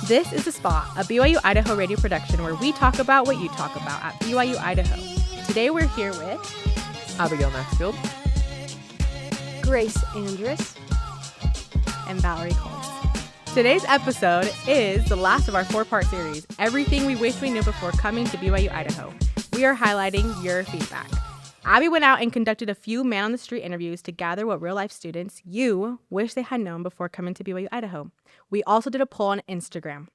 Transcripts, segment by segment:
This is The Spot, a BYU-Idaho radio production where we talk about what you talk about at BYU-Idaho. Today we're here with Abigale Maxfield, Grace Andrus, and Valeria Coles. Today's episode is the last of our 4-part series, Everything We Wish We Knew Before Coming to BYU-Idaho. We are highlighting your feedback. Abby went out and conducted a few man-on-the-street interviews to gather what real-life students you wish they had known before coming to BYU-Idaho. We also did a poll on Instagram.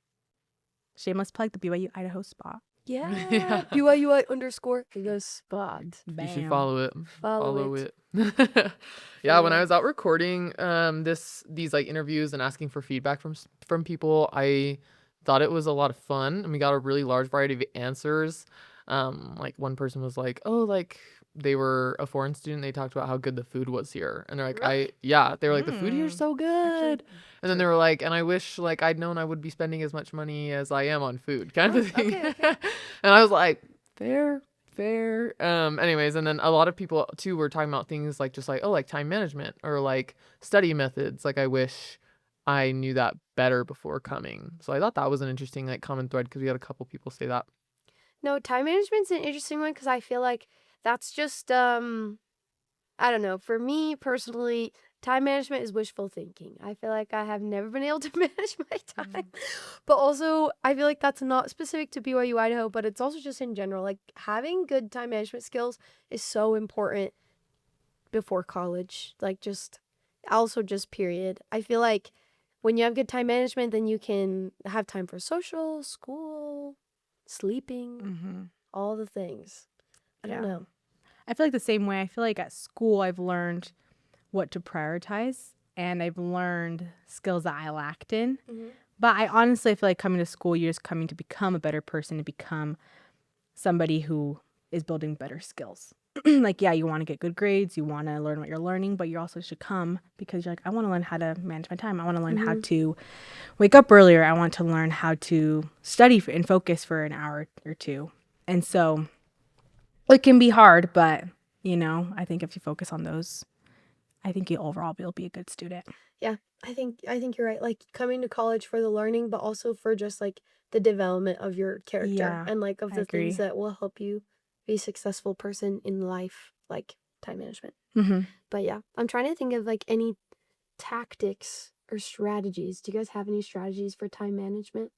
Shameless plug, the BYU-Idaho Spot. Yeah. BYU_the Spot. you should follow it. Follow it. Yeah, when I was out recording these like interviews and asking for feedback from people, I thought it was a lot of fun, and we got a really large variety of answers. Like one person was like, oh, like they were a foreign student. They talked about how good the food was here. And they're like, Really? they were like, the food here is so good. And then they were like, and I wish like I'd known I would be spending as much money as I am on food kind of thing. Okay. And I was like, fair. Anyways, and then a lot of people too were talking about things like just like, oh, like time management or like study methods. Like I wish I knew that better before coming. So I thought that was an interesting like common thread because we had a couple people say that. No, time management's an interesting one because I feel like that's just, I don't know. For me personally, time management is wishful thinking. I feel like I have never been able to manage my time. But also, I feel like that's not specific to BYU Idaho, but it's also just in general. Like, having good time management skills is so important before college. Like, just period. I feel like when you have good time management, then you can have time for social, school, sleeping, all the things. I don't know. I feel like the same way. I feel like at school I've learned what to prioritize, and I've learned skills that I lacked in. But I honestly feel like coming to school, you're just coming to become a better person, to become somebody who is building better skills. Like, yeah, you want to get good grades, you want to learn what you're learning, but you also should come because you're like, I want to learn how to manage my time. I want to learn how to wake up earlier. I want to learn how to study and focus for an hour or two. And so it can be hard, but, you know, I think if you focus on those, I think you'll be a good student. Yeah, I think you're right. Like, coming to college for the learning, but also for just like the development of your character and like of the things that will help you be a successful person in life, like time management. But yeah, I'm trying to think of like any tactics or strategies. Do you guys have any strategies for time management?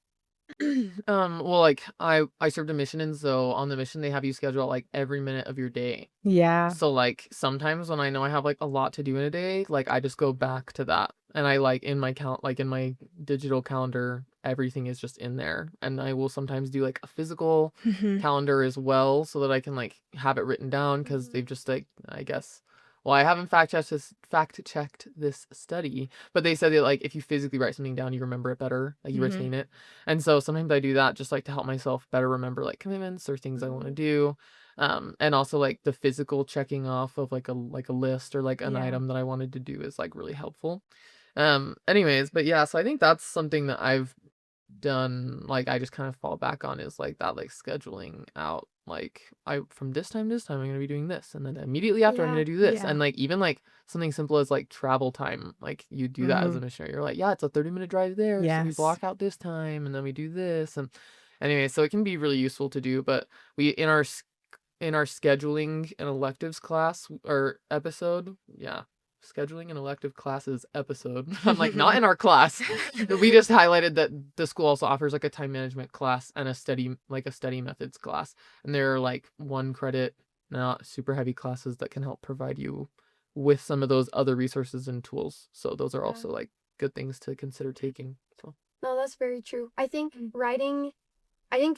Well, like I served a mission, and so on the mission they have you schedule out like every minute of your day. Yeah. So like sometimes when I know I have like a lot to do in a day, like I just go back to that, and I like in my in my digital calendar, everything is just in there. And I will sometimes do like a physical calendar as well, so that I can like have it written down because they've just like, I guess. Well, I haven't fact checked this study, but they said that like if you physically write something down, you remember it better, like you retain it. And so sometimes I do that just like to help myself better remember like commitments or things I want to do. And also like the physical checking off of like a list or like an item that I wanted to do is like really helpful. Anyways, but yeah, so I think that's something that I've done, like I just kind of fall back on is like that, like scheduling out like from this time to this time I'm gonna be doing this, and then immediately after I'm gonna do this. And like even like something simple as like travel time, like you do that as a missionary, you're like, yeah, it's a 30-minute drive there, so we block out this time and then we do this. And anyway, so it can be really useful to do. But we in our scheduling and electives class or episode, scheduling and elective classes episode. I'm like, not in our class. We just highlighted that the school also offers like a time management class and a study methods class. And they're like 1 credit, not super heavy classes that can help provide you with some of those other resources and tools. So those are also like good things to consider taking. So No, that's very true. I think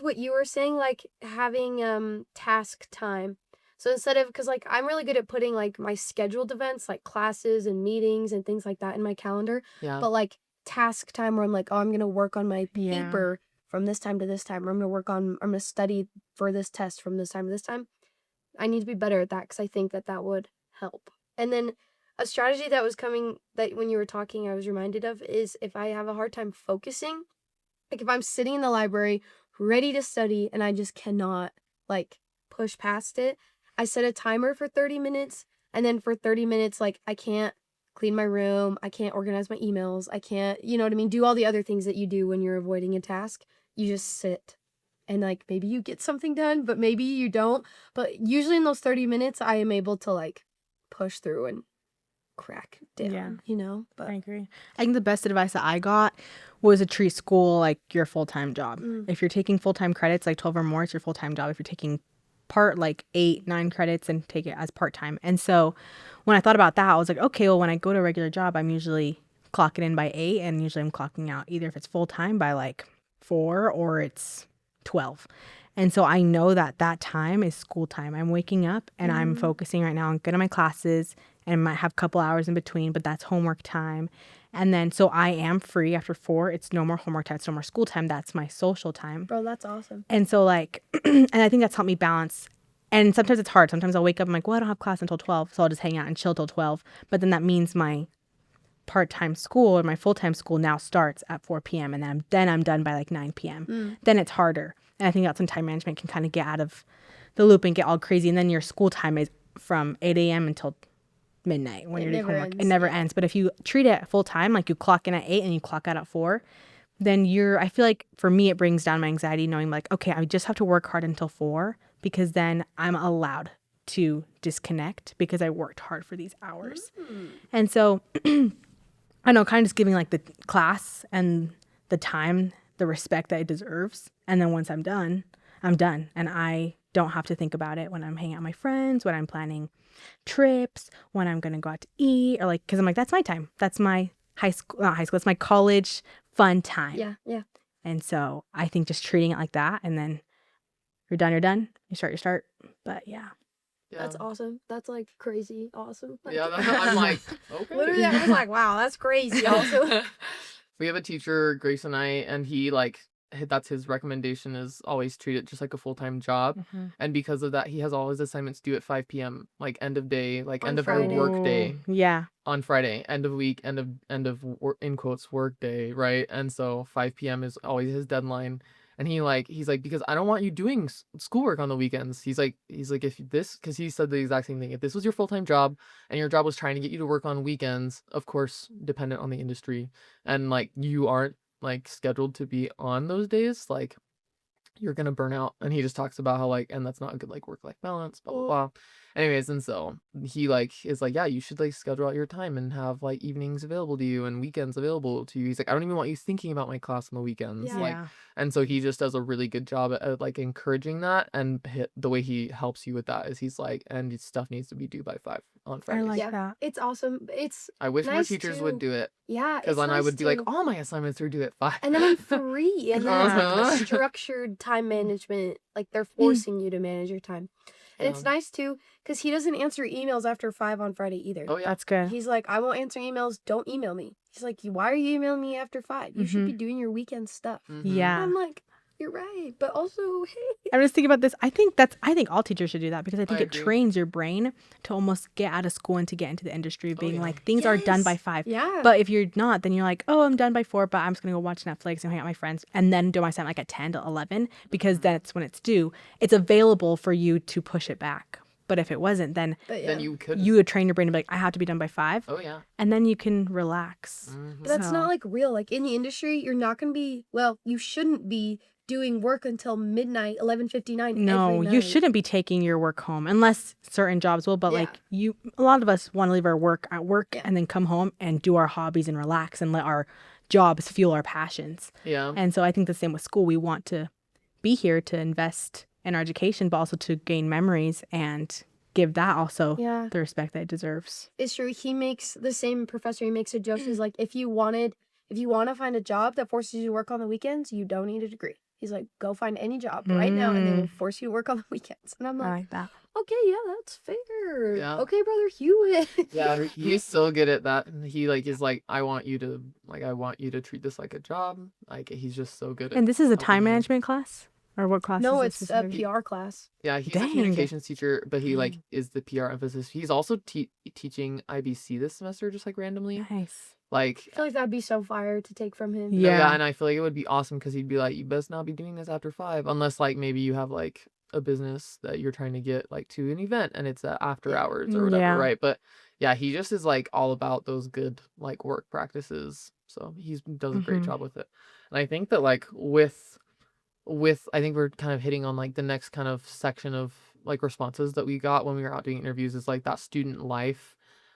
what you were saying, like having task time. So instead of, because like I'm really good at putting like my scheduled events, like classes and meetings and things like that in my calendar. But like task time where I'm like, oh, I'm going to work on my paper from this time to this time, or I'm going to study for this test from this time to this time. I need to be better at that because I think that would help. And then a strategy that was coming, that when you were talking, I was reminded of, is if I have a hard time focusing, like if I'm sitting in the library ready to study and I just cannot like push past it, I set a timer for 30 minutes, and then for 30 minutes, like I can't clean my room. I can't organize my emails. I can't, you know what I mean? Do all the other things that you do when you're avoiding a task. You just sit. And like maybe you get something done, but maybe you don't. But usually in those 30 minutes, I am able to like push through and crack down, you know? But I agree. I think the best advice that I got was to treat school like your full-time job. If you're taking full-time credits, like 12 or more, it's your full-time job. If you're taking part like 8, 9 credits, and take it as part-time. And so when I thought about that, I was like, okay, well, when I go to a regular job, I'm usually clocking in by 8, and usually I'm clocking out either if it's full-time by like 4 or it's 12. And so I know that that time is school time. I'm waking up and I'm focusing right now on getting my classes, and I might have a couple hours in between, but that's homework time. And then so I am free after 4. It's no more homework time. It's no more school time. That's my social time. bro, that's awesome. And so like, and I think that's helped me balance. And sometimes it's hard. Sometimes I'll wake up, I'm like, well, I don't have class until 12. So I'll just hang out and chill till 12. But then that means my part-time school or my full-time school now starts at 4 p.m. and then I'm done by like 9 p.m. Then it's harder. And I think that's when time management can kind of get out of the loop and get all crazy. And then your school time is from 8 a.m. until midnight when you're doing homework. It never ends. But if you treat it full-time, like you clock in at 8 and you clock out at 4, then I feel like for me, it brings down my anxiety knowing like, okay, I just have to work hard until 4 because then I'm allowed to disconnect because I worked hard for these hours. And so I know, kind of just giving like the class and the time, the respect that it deserves. And then once I'm done, I'm done. And I don't have to think about it when I'm hanging out with my friends, when I'm planning trips, when I'm going to go out to eat, or like, because I'm like, that's my time. That's my not high school, it's my college fun time. Yeah. And so I think just treating it like that, and then you're done. You start. But yeah. That's awesome. That's like crazy awesome. Yeah, I'm like, okay. Literally, I was like, wow, that's crazy also. We have a teacher, Grace and I, and he like, that's his recommendation is always treat it just like a full-time job. And because of that, he has all his assignments due at 5 p.m. like end of day, like On end of Friday. your work day. Yeah. On Friday, end of week, end of in quotes work day, right? And so 5 p.m. is always his deadline. And he's like, because I don't want you doing schoolwork on the weekends. He's like, if this, because he said the exact same thing. If this was your full-time job and your job was trying to get you to work on weekends, of course, dependent on the industry, and like you aren't like scheduled to be on those days, like you're gonna burn out. And he just talks about how like, and that's not a good like work-life balance, blah blah blah. Anyways, and so he like is like, yeah, you should like schedule out your time and have like evenings available to you and weekends available to you. He's like, I don't even want you thinking about my class on the weekends. Yeah. Like, and so he just does a really good job at like encouraging that, and the way he helps you with that is he's like, and stuff needs to be due by 5 on Fridays. I like Yeah. that. It's awesome. It's I wish more nice teachers to- would do it, yeah. because it's then I nice would be like, to- all my assignments are due at 5. and then I'm free, and then it's like Uh-huh. a structured time management. Like they're forcing you to manage your time, and it's Yeah. nice too because he doesn't answer emails after 5 on Friday either. Oh yeah. That's good. He's like, I won't answer emails. Don't email me. He's like, why are you emailing me after 5? You should be doing your weekend stuff. Mhm. Yeah. I'm like, you're right, but also, hey. I'm just thinking about this. I think all teachers should do that because I think I it agree. trains your brain to almost get out of school and to get into the industry, being yeah. like things are done by Yes. 5. Yeah. But if you're not, then you're like, oh, I'm done by 4, but I'm just gonna go watch Netflix and hang out with my friends, and then do my assignment like at 10 to 11 because that's when it's due. It's available for you to push it back. But if it wasn't, then But yeah. Then you could. you would train your brain to be like, I have to be done by 5, Oh yeah. and then you can relax. But that's So- not like real. Like in the industry, you're not going to be, well, you shouldn't be doing work until midnight, 11:59 No, every you night. shouldn't be taking your work home unless certain jobs will. But Yeah. like a lot of us want to leave our work at work Yeah. and then come home and do our hobbies and relax and let our jobs fuel our passions. Yeah. And so I think the same with school. We want to be here to invest in our education, but also to gain memories and give that also Yeah. the respect that it deserves. It's true. He makes the same professor. He makes a joke. He's like, if you want to find a job that forces you to work on the weekends, you don't need a degree. He's like, go find any job right now, and they will force you to work on the weekends. And I'm I like, like that. okay, yeah, that's fair. Yeah. Okay, brother Hewitt. Yeah, he's so good at that. He like is like, I want you to treat this like a job. Like he's just so good at. And this is a helping time you. management class? Or what class No, is it's this a specifically? PR class. Yeah, he's Dang. a communications teacher, but he like is the PR emphasis. He's also teaching IBC this semester, just like randomly. Nice. Like I feel like that'd be so fire to take from him. yeah, Yeah. and I feel like it would be awesome because he'd be like, you best not be doing this after 5, unless like maybe you have like a business that you're trying to get like to an event and it's after hours or whatever, Yeah. right? But yeah, he just is like all about those good like work practices. So he does a great Mm-hmm. job with it. And I think that like with I think we're kind of hitting on like the next kind of section of like responses that we got when we were out doing interviews is like that student life,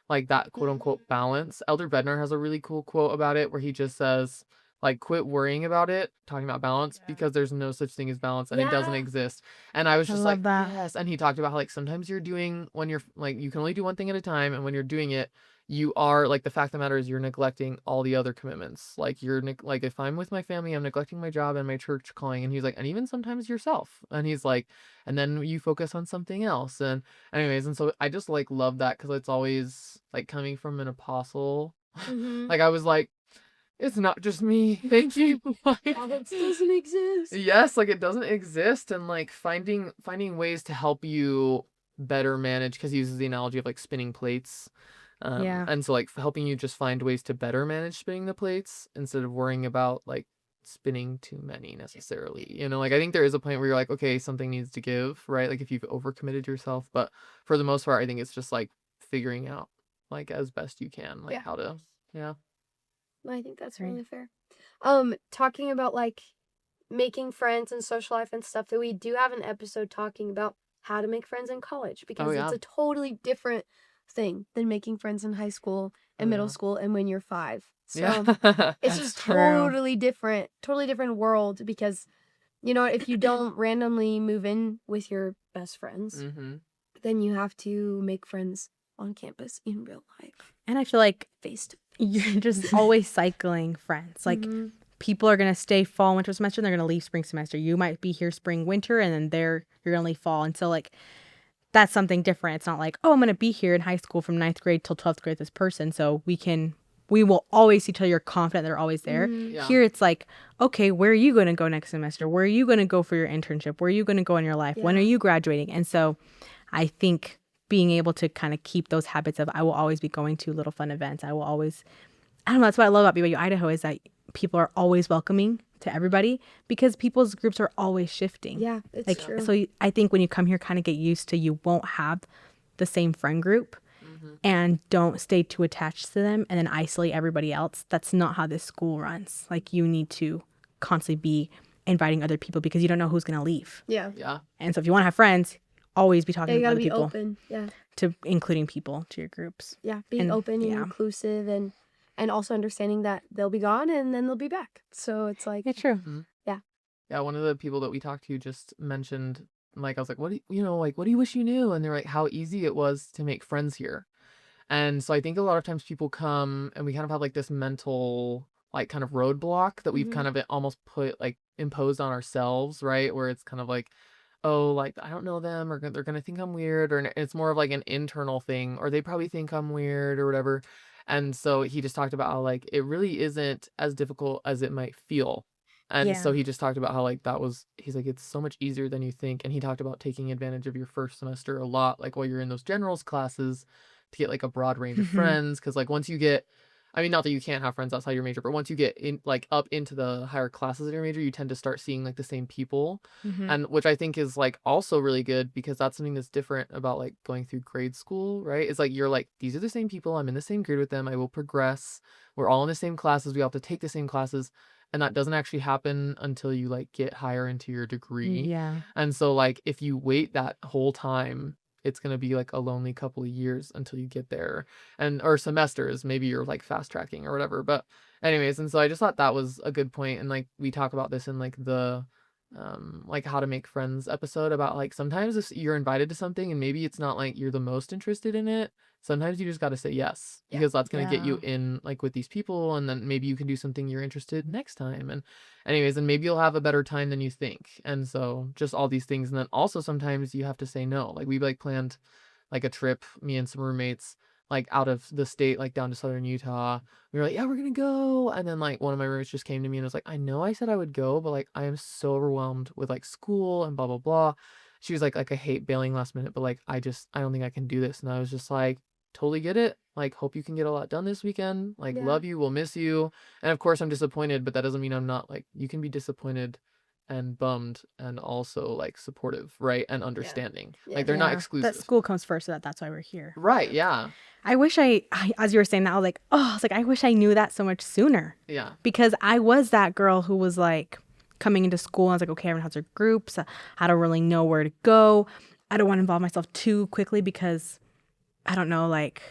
like that quote unquote balance. Elder Bednar has a really cool quote about it where he just says like quit worrying about it, talking about balance, Yeah. because there's no such thing as balance and it doesn't Yeah. exist. And I was I just love like, that. yes. And he talked about how like sometimes you're doing when you're like you can only do one thing at a time, and when you're doing it you are like the fact of the matter is you're neglecting all the other commitments. Like like if I'm with my family, I'm neglecting my job and my church calling. And he's like, and even sometimes yourself. And he's like, and then you focus on something else. And anyways, and so I just like love that because it's always like coming from an apostle. Mm-hmm. Like I was like, it's not just me. Thank you. Like, Balance doesn't exist. yes, like it doesn't exist, and like finding ways to help you better manage, because he uses the analogy of like spinning plates. Yeah. And so like helping you just find ways to better manage spinning the plates instead of worrying about like spinning too many necessarily. You know, like I think there is a point where you're like, okay, something needs to give, right? Like if you've overcommitted yourself, but for the most part, I think it's just like figuring out like as best you can, like Yeah. how to, yeah. I think that's Right. really fair. Talking about like making friends and social life and stuff, that we do have an episode talking about how to make friends in college, because yeah. it's a totally different thing than making friends in high school and Oh, middle yeah. school and when you're 5. So Yeah. it's That's just true. totally different world, because you know, if you don't randomly move in with your best friends, Mm-hmm. then you have to make friends on campus in real life, And I feel like face to you're just always cycling friends. Like Mhm. people are going to stay fall, winter semester, and they're going to leave spring semester. You might be here spring, winter, and then you're going to leave fall. And so like that's something different. It's not like, oh, I'm going to be here in high school from 9th grade till 12th grade with this person. So we will always see each other. You're confident they're always there. Mhm. Yeah. Here it's like, okay, where are you going to go next semester? Where are you going to go for your internship? Where are you going to go in your life? When are Yeah. you graduating? And so I think being able to kind of keep those habits of I will always be going to little fun events. I don't know, that's what I love about BYU-Idaho is that people are always welcoming to everybody because people's groups are always shifting. Yeah, it's Like, true. so I think when you come here, kind of get used to you won't have the same friend group and don't stay too attached to them and then isolate everybody else. That's not how this school runs. Like you need to constantly be inviting other people because you don't know who's going to leave. Yeah. Yeah. And so if you want to have friends, always be Yeah, talking you to gotta other be people, open. Yeah. to including people to your groups. Yeah. Being And- open and yeah. inclusive, and also understanding that they'll be gone and then they'll be back. So it's like, Yeah, true. Yeah, one of the people that we talked to just mentioned, like, I was like, what do you know, like, what do you wish you knew? And they're like, how easy it was to make friends here. And so I think a lot of times people come and we kind of have like this mental, like, kind of roadblock that we've Mhm. kind of almost put, like, imposed on ourselves, right? Where it's kind of like, oh, like, I don't know them, or they're going to think I'm weird, or it's more of like an internal thing, or they probably think I'm weird or whatever. And so he just talked about how, like, it really isn't as difficult as it might feel. And so Yeah. he just talked about how, like, he's like, it's so much easier than you think. And he talked about taking advantage of your first semester a lot, like, while you're in those generals classes to get, like, a broad range of Mhm. friends. Cause, like, once you get, I mean, not that you can't have friends outside your major, but once you get in, like, up into the higher classes of your major, you tend to start seeing, like, the same people. Mhm. And which I think is, like, also really good because that's something that's different about, like, going through grade school, right? It's like, you're like, these are the same people. I'm in the same grade with them. I will progress. We're all in the same classes. We all have to take the same classes. And that doesn't actually happen until you, like, get higher into your degree. Yeah. And so, like, if you wait that whole time, it's going to be, like, a lonely couple of years until you get there. Or semesters, maybe you're, like, fast tracking or whatever. But anyways, and so I just thought that was a good point. And, like, we talk about this in, like, the like how to make friends episode about, like, sometimes if you're invited to something and maybe it's not like you're the most interested in it, sometimes you just got to say yes, Yeah. because that's going to get you Yeah. in, like, with these people, and then maybe you can do something you're interested next time. And anyways, and maybe you'll have a better time than you think. And so just all these things. And then also sometimes you have to say no. Like, we, like, planned, like, a trip, me and some roommates, like, out of the state, like, down to southern Utah. We were like, yeah, we're gonna go. And then, like, one of my roommates just came to me and was like, I know I said I would go, but, like, I am so overwhelmed with, like, school and blah blah blah. She was like, I hate bailing last minute, but, like, I don't think I can do this. And I was just like, totally get it. Like, hope you can get a lot done this weekend. Like, Yeah. love you, we'll miss you. And of course I'm disappointed, but that doesn't mean I'm not, like, you can be disappointed and bummed and also like supportive, right? And understanding. Yeah. Like they're not That exclusive. school comes first, so that's why we're here. Right, yeah. I wish I, as you were saying that, I was like, I wish I knew that so much sooner. Yeah. Because I was that girl who was like coming into school. I was like, okay, everyone has their groups. I don't really know where to go. I don't want to involve myself too quickly because I don't know, like,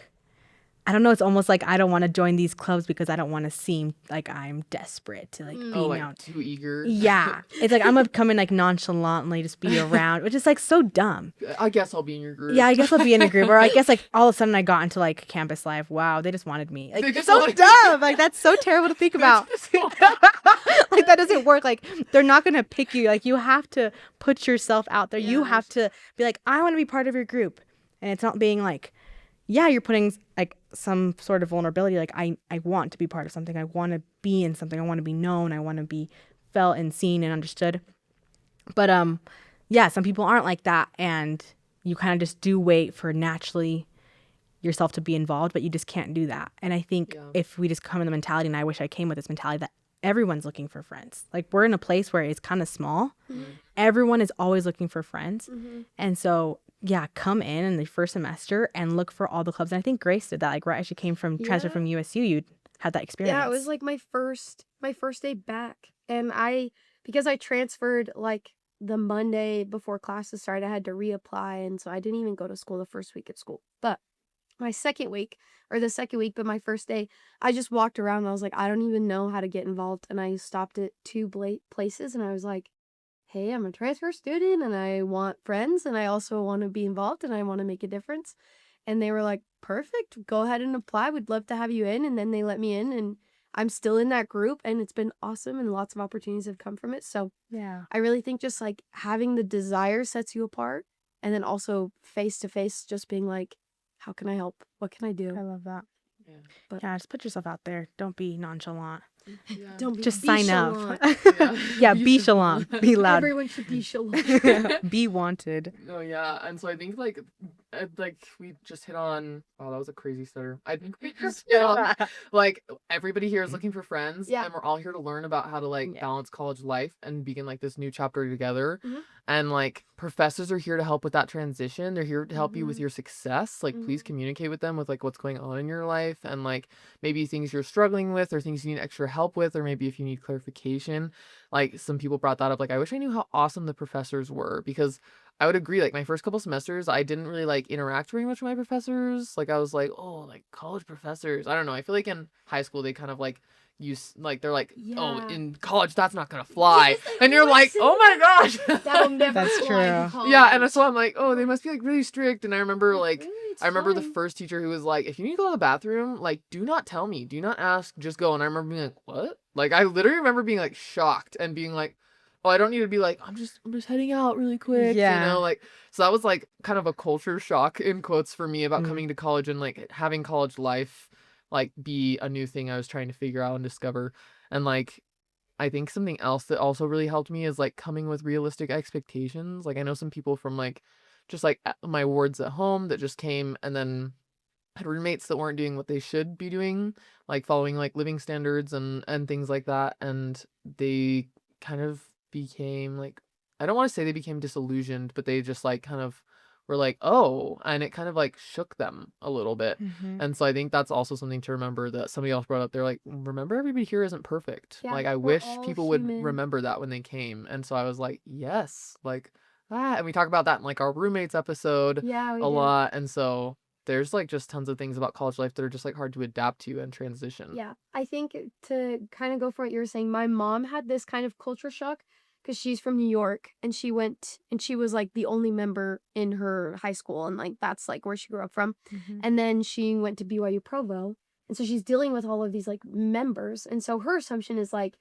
I don't know. It's almost like I don't want to join these clubs because I don't want to seem like I'm desperate to like being like out. too eager. Yeah. It's like I'm going to come in like nonchalantly, just be around, which is like so dumb. I guess I'll be in your group. Yeah, I guess I'll be in a group. Or I guess like all of a sudden I got into like campus life. Wow, they just wanted me. Like, They it's just so wanted- dumb. Like that's so terrible to think about. Like that doesn't work. Like they're not going to pick you. Like you have to put yourself out there. You have to be like, I want to be part of your group. And it's not being like, yeah, you're putting like some sort of vulnerability. Like I want to be part of something. I want to be in something. I want to be known. I want to be felt and seen and understood. But yeah, some people aren't like that, and you kind of just do wait for naturally yourself to be involved, but you just can't do that. And I think if we just come in the mentality, and I wish I came with this mentality that everyone's looking for friends. Like we're in a place where it's kind of small. Mm-hmm. Everyone is always looking for friends. Mm-hmm. And so yeah, come in the first semester and look for all the clubs. And I think Grace did that. Like right as she came from transferred from USU, you had that experience. Yeah, it was like my first day back. And because I transferred like the Monday before classes started, I had to reapply. And so I didn't even go to school the first week at school. But my second week, but my first day, I just walked around and I was like, I don't even know how to get involved. And I stopped at two places and I was like, hey, I'm a transfer student and I want friends and I also want to be involved and I want to make a difference. And they were like, perfect, go ahead and apply. We'd love to have you in. And then they let me in and I'm still in that group and it's been awesome and lots of opportunities have come from it. So yeah, I really think just like having the desire sets you apart, and then also face to face just being like, how can I help? What can I do? I love that. Yeah. But yeah, just put yourself out there. Don't be nonchalant. Yeah. don't be Just be sign chalant. up. Yeah, be chalant. Be loud. Everyone should be chalant. Be wanted. Oh yeah, and so I think like we just hit on. Wow, that was a crazy stutter. I think we just hit on like everybody here is looking for friends, Yeah. and we're all here to learn about how to like balance college life and begin like this new chapter together. Mhm. And like professors are here to help with that transition. They're here to help you with your success. Like please communicate with them with like what's going on in your life and like maybe things you're struggling with or things you need extra help with, or maybe if you need clarification. Like some people brought that up. Like I wish I knew how awesome the professors were, because I would agree, like my first couple semesters I didn't really like interact very much with my professors. Like I was like, oh, like college professors, I don't know, I feel like in high school they kind of like use like they're like, oh, in college that's not gonna fly. And you're like, oh my gosh. That'll never That's fly in true. college. Yeah, and so I'm like, oh, they must be like really strict. And I remember like Really, it's I remember the fine. first teacher who was like, if you need to go to the bathroom, like do not tell me, do not ask, just go. And I remember being like, what? Like I literally remember being like shocked and being like, oh, I don't need to be like, I'm just heading out really quick. Yeah. You know, like so that was like kind of a culture shock in quotes for me about coming to college and like having college life like be a new thing I was trying to figure out and discover. And like I think something else that also really helped me is like coming with realistic expectations. Like I know some people from like just like my wards at home that just came and then had roommates that weren't doing what they should be doing, like following like living standards and things like that. And they kind of became like, I don't want to say they became disillusioned, but they just like kind of were like, oh, and it kind of like shook them a little bit. And so I think that's also something to remember that somebody else brought up. They're like, remember, everybody here isn't perfect. Yeah, like I we're wish all people human. would remember that when they came. And so I was like, yes, like and we talk about that in like our roommates episode Yeah, we a did. lot. And so there's like just tons of things about college life that are just like hard to adapt to and transition. Yeah, I think to kind of go for what you were saying, my mom had this kind of culture shock because she's from New York and she went and she was like the only member in her high school and like that's like where she grew up from. And then she went to BYU Provo, and so she's dealing with all of these like members, and so her assumption is like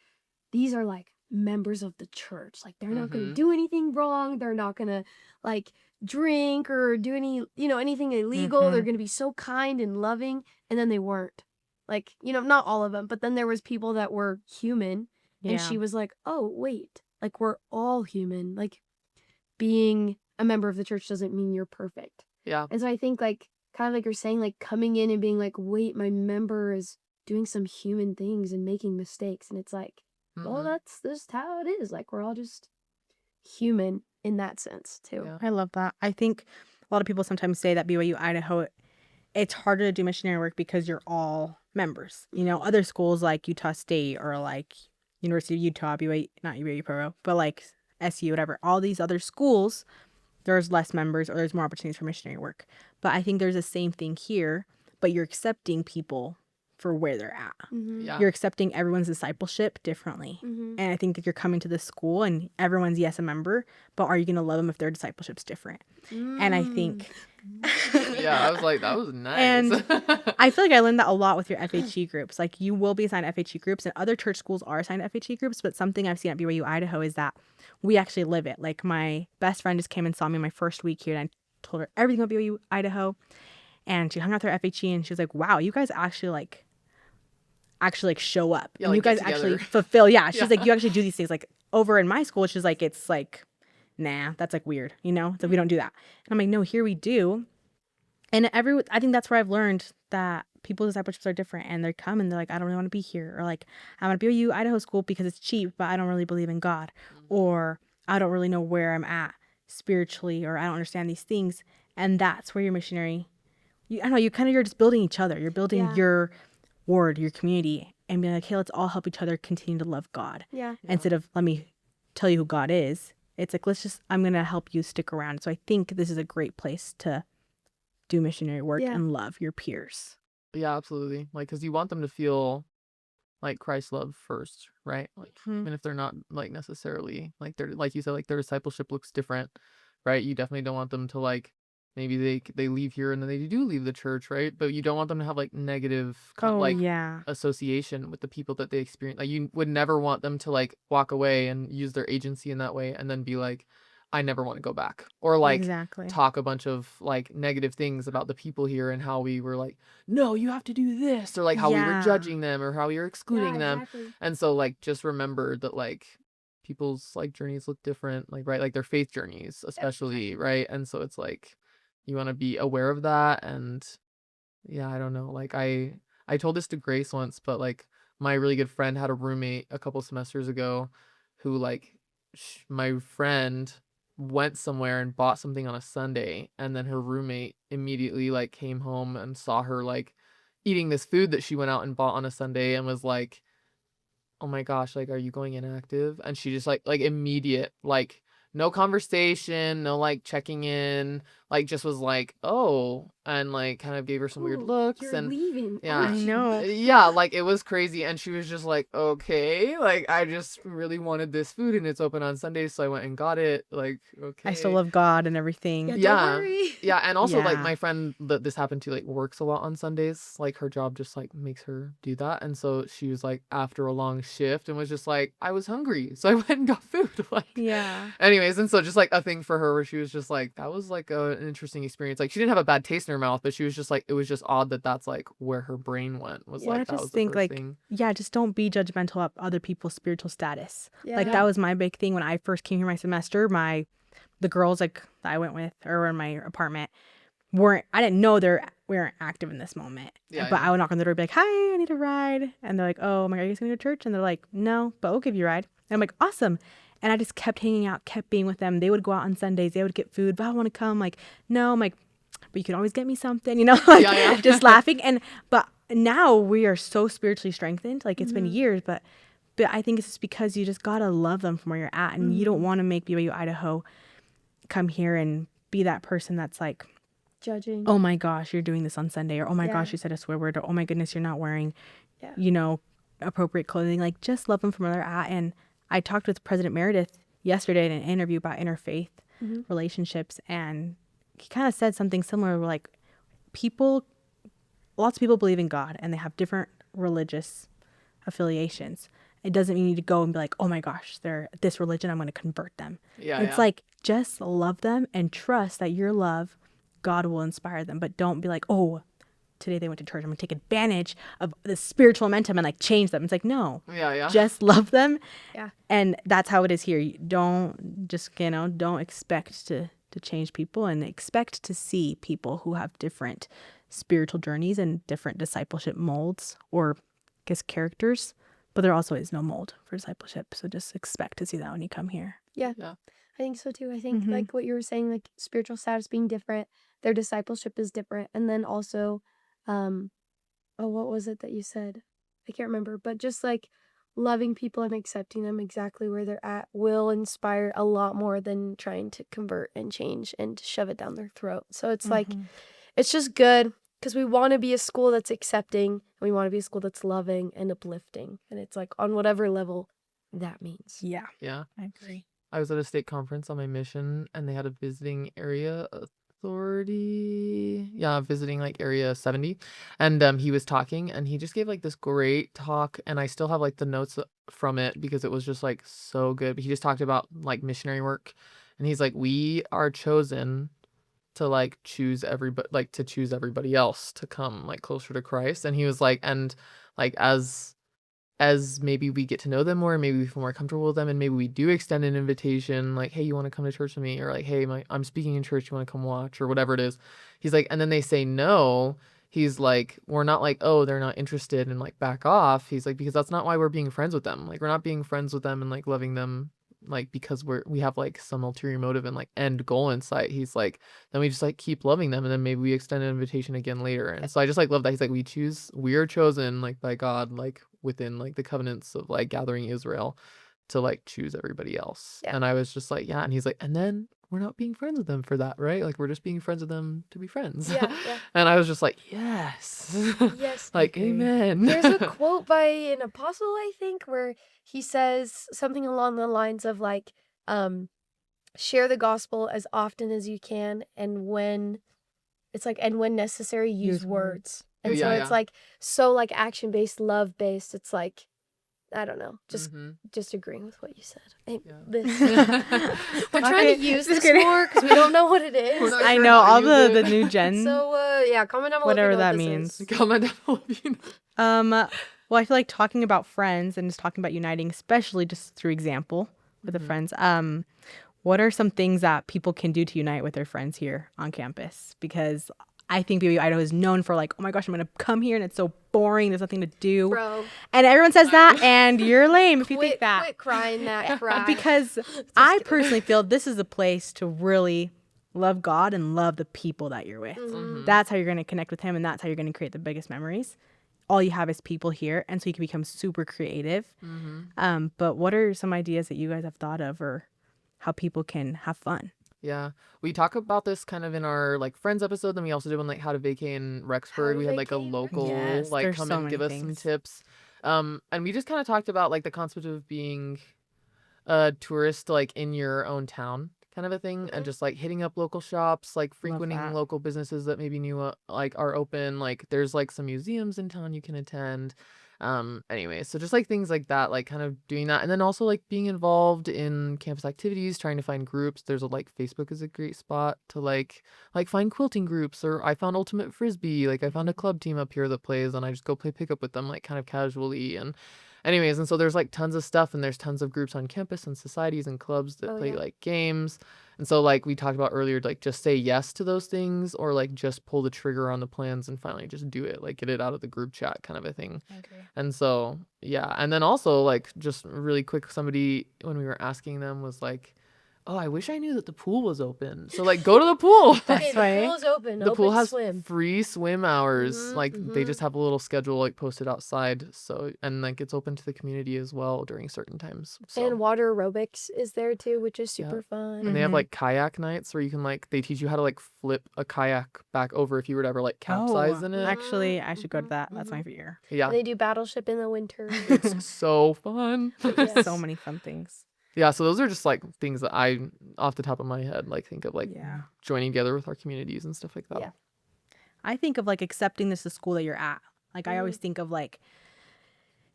these are like members of the church, like they're not going to do anything wrong, they're not going to like drink or do any anything illegal, they're going to be so kind and loving. And then they weren't, like, not all of them, but then there was people that were human. And she was like, oh wait, like we're all human, like being a member of the church doesn't mean you're perfect. Yeah. And so I think like kind of like you're saying, like coming in and being like, wait, my member is doing some human things and making mistakes, and it's like well, Mhm. that's just how it is. Like, we're all just human in that sense, too. Yeah. I love that. I think a lot of people sometimes say that BYU-Idaho, it's harder to do missionary work because you're all members. You know, other schools like Utah State or like University of Utah, BYU, not BYU Provo, but like SU, whatever, all these other schools, there's less members or there's more opportunities for missionary work. But I think there's the same thing here, but you're accepting people for where they're at. Mm-hmm. You're accepting everyone's discipleship differently. Mm-hmm. And I think that you're coming to this school and everyone's, yes, a member, but are you going to love them if their discipleship's different? And I think... Yeah, I was like, that was nice. And I feel like I learned that a lot with your FHE groups. Like, you will be assigned FHE groups, and other church schools are assigned FHE groups, but something I've seen at BYU-Idaho is that we actually live it. Like, my best friend just came and saw me my first week here, and I told her everything about BYU-Idaho, and she hung out with her FHE, and she was like, wow, you guys actually show up. Yeah, And like, you guys get actually together. fulfill. Yeah, she's Yeah. like, you actually do these things. Like, over in my school, she's like, it's like, nah, that's like weird, you know? It's like, we don't do that. And I'm like, no, here we do. And I think that's where I've learned that people's discipleships are different, and they come and they're like, I don't really want to be here, or like, I want to be at Idaho school because it's cheap, but I don't really believe in God, or I don't really know where I'm at spiritually, or I don't understand these things. And that's where your missionary, I don't know, you're just building each other. You're building your ward, your community, and being like, hey, let's all help each other continue to love God. Yeah. Instead of, let me tell you who God is. It's like, I'm going to help you stick around. So I think this is a great place to do missionary work and love your peers. Yeah, absolutely. Like, because you want them to feel like Christ's love first, right? Like, even if they're not like necessarily like they're, like you said, like their discipleship looks different, right? You definitely don't want them to like, maybe they leave here and then they do leave the church, right? But you don't want them to have like negative association with the people that they experience. Like, you would never want them to like walk away and use their agency in that way and then be like, I never want to go back, or like talk a bunch of like negative things about the people here and how we were like, no, you have to do this, or like how we were judging them or how we were excluding them. And so like, just remember that like people's like journeys look different, like, right, like their faith journeys especially, right? And so it's like, you want to be aware of that. And yeah, I don't know, like I told this to Grace once, but like my really good friend had a roommate a couple semesters ago who like my friend went somewhere and bought something on a Sunday, and then her roommate immediately like came home and saw her like eating this food that she went out and bought on a Sunday, and was like, oh my gosh, like, are you going inactive? And she just like immediate, like, no conversation, no like checking in, like just was like, oh, and like kind of gave her some weird looks. You're and leaving. Yeah, I know. Yeah, like it was crazy. And she was just like, okay, like I just really wanted this food and it's open on Sundays, so I went and got it. Like, okay, I still love God and everything. Yeah, and also like my friend that this happened to like works a lot on Sundays. Like her job just like makes her do that, and so she was like after a long shift and was just like, I was hungry, so I went and got food. Like, yeah. Anyways, and so just like a thing for her where she was just like, that was like an interesting experience. Like, she didn't have a bad taste in her mouth, but she was just like, it was just odd that that's like where her brain went. Was like, I that just was think the first like thing. just don't be judgmental of other people's spiritual status. Like that was my big thing when I first came here my semester. The girls like that I went with or were in my apartment I didn't know we weren't active in this moment. But I would knock on the door and be like, hi, I need a ride. And they're like, oh my God, are you guys gonna go to church? And they're like, no, but we'll give you a ride. And I'm like, awesome. And I just kept hanging out, kept being with them. They would go out on Sundays. They would get food, but I want to come. Like, no. I'm like, but you can always get me something, you know? Like, just laughing. But now we are so spiritually strengthened. Like, it's been years, but I think it's just because you just got to love them from where you're at. And you don't want to make BYU-Idaho come here and be that person that's like, judging. Oh my gosh, you're doing this on Sunday. Or, oh my gosh, you said a swear word. Or, oh my goodness, you're not wearing, appropriate clothing. Like, just love them from where they're at. And I talked with President Meredith yesterday in an interview about interfaith relationships, and he kind of said something similar, like lots of people believe in God and they have different religious affiliations. It doesn't mean you need to go and be like, oh my gosh, they're this religion, I'm going to convert them. It's like, just love them and trust that your love, God will inspire them. But don't be like, oh, today they went to church, I'm going to take advantage of the spiritual momentum and like change them. It's like, no, just love them. And that's how it is here. You don't just, don't expect to change people, and expect to see people who have different spiritual journeys and different discipleship molds or, I guess, characters, But there also is no mold for discipleship. So just expect to see that when you come here. Yeah. Yeah. I think so too. I think Mhm. like what you were saying, like spiritual status being different, their discipleship is different. And then also, what was it that you said? I can't remember, but just like loving people and accepting them exactly where they're at will inspire a lot more than trying to convert and change and shove it down their throat. So it's like, Mhm. it's just good because we want to be a school that's accepting and we want to be a school that's loving and uplifting. And it's like on whatever level that means. Yeah, Yeah. I agree. I was at a state conference on my mission, and they had a visiting area authority. Yeah, visiting like area 70. And he was talking, and he just gave like this great talk, and I still have like the notes from it because it was just like so good. But he just talked about like missionary work, and he's like, we are chosen to like choose everybody else to come like closer to Christ. And he was like, and like as maybe we get to know them more, maybe we feel more comfortable with them, and maybe we do extend an invitation like, hey, you want to come to church with me, or like, hey, I'm speaking in church, you want to come watch, or whatever it is. He's like, and then they say no. He's like, we're not like, oh, they're not interested and like back off. He's like, because that's not why we're being friends with them. Like, we're not being friends with them and like loving them like because we have like some ulterior motive and like end goal in sight. He's like, then we just like keep loving them, and then maybe we extend an invitation again later. And so I just like love that. He's like, we are chosen like by God, like within like the covenants of like gathering Israel to like choose everybody else. Yeah. And I was just like, yeah. And he's like, and then we're not being friends with them for that, right? Like we're just being friends with them to be friends. Yeah, yeah. And I was just like, yes. Yes. Like, agree. amen. There's a quote by an apostle, I think, where he says something along the lines of like, share the gospel as often as you can, and when necessary, use Use words. And Yeah, so yeah. it's like so like action based, love based. It's like, I don't know, Mhm. just agreeing with what you said. Hey, Yeah. we're Not trying to kidding. use Just this kidding. more because we don't know what it We're is. not I sure know how all to the use it. new gen, So yeah, comment down below if you whatever know that what this means. is. Comment down below if you know. Well, I feel like talking about friends and just talking about uniting, especially just through example with the friends. What are some things that people can do to unite with their friends here on campus? Because I think BYU-Idaho is known for like, oh my gosh, I'm going to come here and it's so boring. There's nothing to do. Bro, And everyone says that, and you're lame if you think that. quit crying that cry. Because I personally feel this is a place to really love God and love the people that you're with. Mhm. That's how you're going to connect with him, and that's how you're going to create the biggest memories. All you have is people here, and so you can become super creative. But what are some ideas that you guys have thought of, or how people can have fun? Yeah, we talk about this kind of in our like friends episode. Then we also did one like how to vacay in Rexburg. to We had like a vacay in local Yes, like there's come so and many give us some things. tips. And we just kind of talked about like the concept of being a tourist like in your own town kind of a thing, and just like hitting up local shops, like frequenting that. local businesses that maybe new like are open. Like there's like some museums in town you can attend. Anyway, so just like things like that, like kind of doing that, and then also like being involved in campus activities, trying to find groups. There's a like Facebook is a great spot to like find quilting groups, or I found ultimate frisbee. Like I found a club team up here that plays, and I just go play pickup with them like kind of casually. And anyways, and so there's like tons of stuff, and there's tons of groups on campus and societies and clubs that play yeah. like games. And so like we talked about earlier, like just say yes to those things, or like just pull the trigger on the plans and finally just do it, like get it out of the group chat kind of a thing. And so yeah, and then also like just really quick, somebody when we were asking them was like, oh, I wish I knew that the pool was open. So like go to the pool. Okay, funny. the pool is open. The open pool has swim. free swim hours. Mhm, Like they just have a little schedule like posted outside. So and like it's open to the community as well during certain times. So. And water aerobics is there too, which is super fun. And they have like kayak nights where you can like they teach you how to like flip a kayak back over if you were to ever like capsize in it. Actually, I should go to that. That's my fear. Yeah, And they do battleship in the winter. it's so fun. Yes. So many fun things. Yeah, so those are just like things that I off the top of my head like think of like Yeah. joining together with our communities and stuff like that. Yeah. I think of like accepting this the school that you're at. Like I always think of like,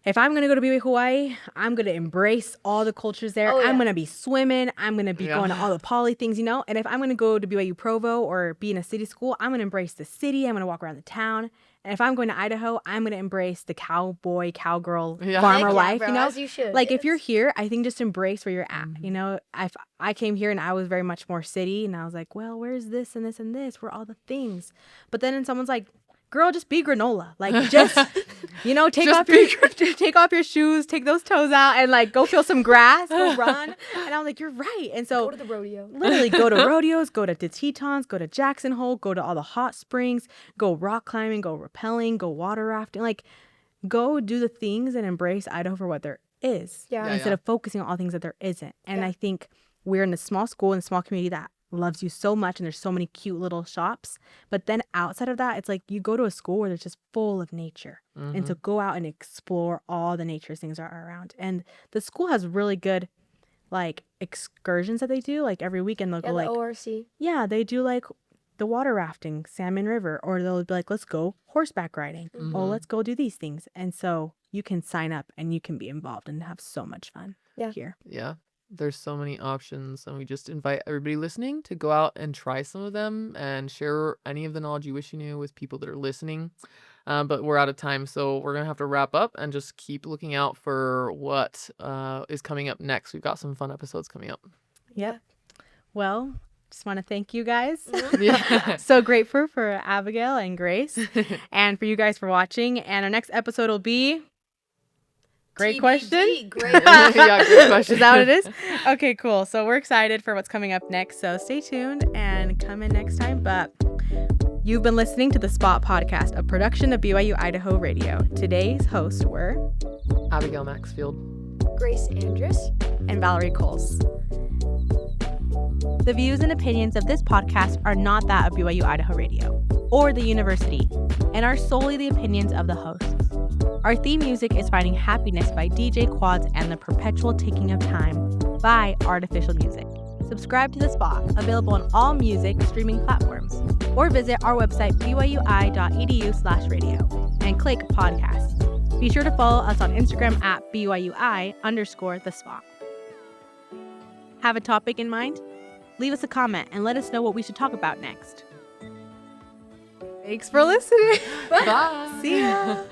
if I'm going to go to BYU Hawaii, I'm going to embrace all the cultures there. Oh, yeah. I'm going to be swimming. I'm going to be Yeah. going to all the poly things, you know? And if I'm going to go to BYU Provo or be in a city school, I'm going to embrace the city. I'm going to walk around the town. And if I'm going to Idaho, I'm going to embrace the cowboy, cowgirl, Yeah. farmer Heck yeah, life, bro, you know? as you should. Like if yes. you're here, I think just embrace where you're at. You know, I came here and I was very much more city, and I was like, well, where's this and this and this? Where are all the things? But then someone's like, girl, just be granola. Like, just, you know, take off your shoes, take those toes out, and like go feel some grass, go run. And I'm like, you're right. And so Go to the rodeo. literally go to rodeos, go to the Tetons, go to Jackson Hole, go to all the hot springs, go rock climbing, go rappelling, go water rafting. Like, go do the things and embrace Idaho for what there is. Yeah. Instead of focusing on all things that there isn't. And I think we're in a small school, in a small community that loves you so much, and there's so many cute little shops. But then outside of that, it's like you go to a school where it's just full of nature. And so go out and explore all the nature things that are around. And the school has really good like excursions that they do, like every weekend they'll go like ORC. Yeah, they do like the water rafting, Salmon River, or they'll be like, let's go horseback riding. Oh, let's go do these things. And so you can sign up and you can be involved and have so much fun here. Yeah. There's so many options, and we just invite everybody listening to go out and try some of them and share any of the knowledge you wish you knew with people that are listening. But we're out of time, so we're going to have to wrap up and just keep looking out for what is coming up next. We've got some fun episodes coming up. Yep. Well, just want to thank you guys. Yeah. So grateful for Abigale and Grace and for you guys for watching. And our next episode will be... Great TBD, question. Great. Yeah, great question. Is that what it is? Okay, cool. So we're excited for what's coming up next. So stay tuned and come in next time. But you've been listening to the Spot Podcast, a production of BYU-Idaho Radio. Today's hosts were Abigale Maxfield, Grace Andrus, and Valeria Coles. The views and opinions of this podcast are not that of BYU-Idaho Radio or the university, and are solely the opinions of the hosts. Our theme music is Finding Happiness by DJ Quads and The Perpetual Taking of Time by Artificial Music. Subscribe to The Spot, available on all music streaming platforms, or visit our website byui.edu/radio and click podcasts. Be sure to follow us on Instagram at BYUI_The Spot. Have a topic in mind? Leave us a comment and let us know what we should talk about next. Thanks for listening. Bye. See ya.